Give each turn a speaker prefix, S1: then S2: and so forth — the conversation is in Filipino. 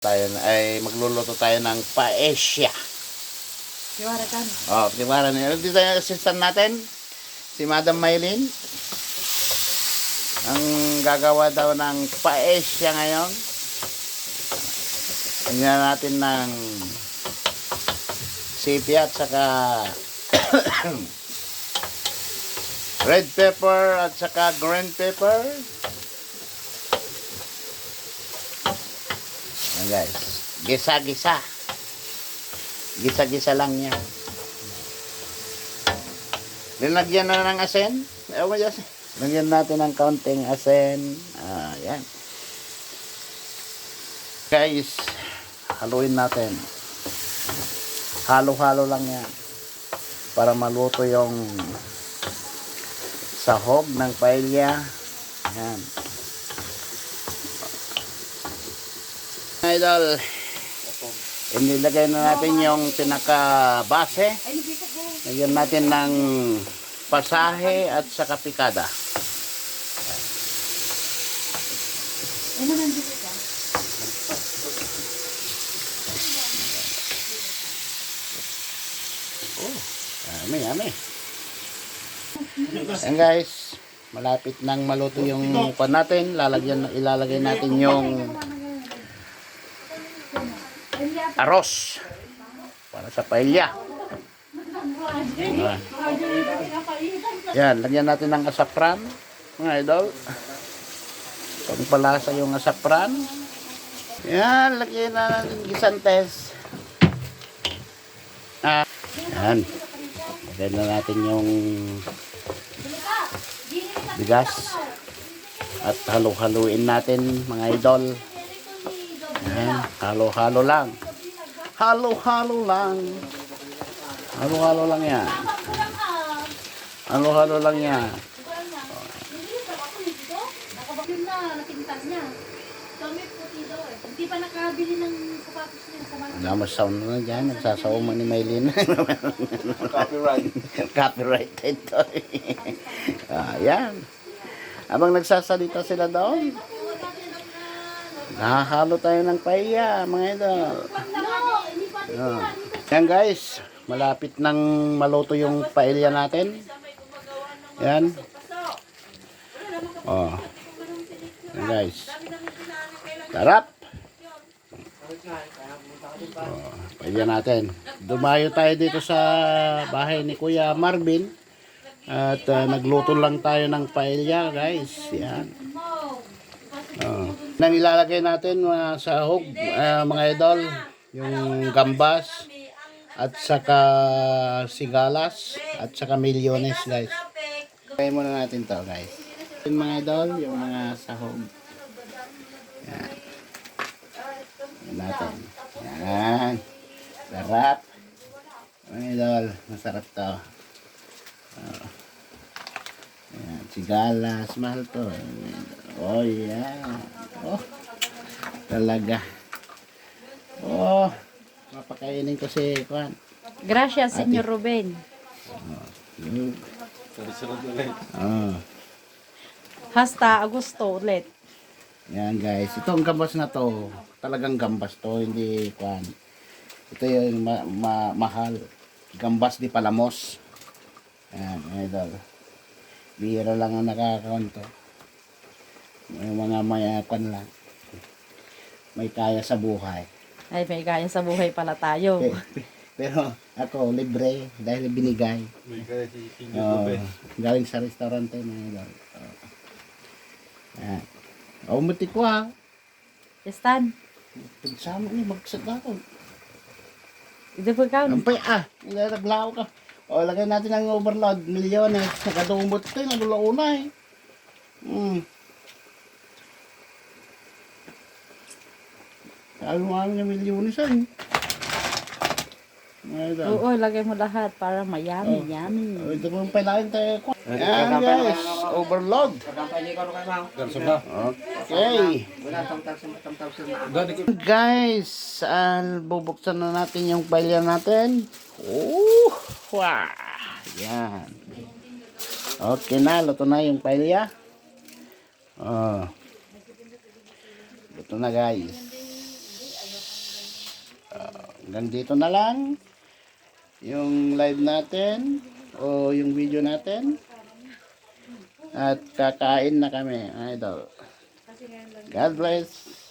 S1: Magluluto tayo ng paella.
S2: Tiwara kan.
S1: Oh, tiwara niya. Dito yung assistant natin, si Madam Maylin. Ang gagawa daw ng paella ngayon. Tingnan natin ng sipi at saka red pepper at saka green pepper. Ayan guys, gisa-gisa. Gisa-gisa lang yan. Linagyan na ng asin. Lagyan natin ng kaunting asin. Ayan. Guys, haluin natin. Halo-halo lang yan. Para maluto yung sahog ng paella. Ayan. Idol, inilagay na natin yung pinaka-base. Lagyan natin ng pasahe at saka pikada.
S2: Ano nandito ka?
S1: Yummy. Ayan guys, malapit nang maluto yung pan natin. Ilalagay natin yung arroz para sa paella. Yan, lagyan natin ng asafran, mga idol. Pangpalasa yung asafran. Yan, lagyan na natin gisantes. Yan. Lagyan na natin yung bigas. At halo-haluin natin, mga idol. Yan, halo-halo lang. Halo-halo lang. Halo-halo lang yan. Halo-halo lang yan.
S2: Hindi pa nakabili ng sapatos niya sa mga.
S1: Namas sound na dyan. Nagsasawma ni Maylin.
S3: Copyright.
S1: Copyright ito. Ayan. Habang nagsasalita sila doon, nakahalo tayo ng paella, mga idol. Yan guys, malapit nang maluto yung paella natin. Yan. Oh. Yan guys. Sarap. Oh, paella natin. Dumayo tayo dito sa bahay ni Kuya Marvin. At nagluto lang tayo ng paella guys. Yan. Nang ilalagay natin sa hog, mga idol, yung gambas at saka sigalas at saka milyones guys. Kaya muna natin to guys. Yung mga idol, yung mga sahog. Yan. Yan natin. Yan. Sarap. Mga idol, masarap to. Yan, sigalas, mahal to. Oh yeah. Oh. Talaga. Oh. Mapakainin ko si Juan.
S2: Gracias, Senyor Ruben. Hasta Agosto ulit.
S1: Yan guys. Itong gambas na to. Talagang gambas to. Hindi Juan. Ito yung mahal. Gambas di Palamos. Yan. Idol. Bihira lang ang nakakaon to. May mga mayakan lang. May kaya sa buhay.
S2: Ay, may kaya sa buhay pala tayo.
S1: Pero ako, libre. Dahil binigay. Galing sa restaurante. Umuti ko ha.
S2: Stan,
S1: Pagsama ni magsag ako.
S2: ito po ikaw.
S1: Ampay naglaw ka. O, lagay natin ang overload. Milyones. Nakadumot ito. Nagulauna Ano nga milyones ay.
S2: Oo, lagay mo lahat para mayami, yummy.
S1: Ito po yung pailain tayo. Ayan guys. Overload. Okay. Guys, bubuksan na natin yung paella natin. Wow. Yan. Okay na, luto na yung paella. Luto na guys. Hanggang dito na lang yung live natin o yung video natin. At kakain na kami, idol. God bless.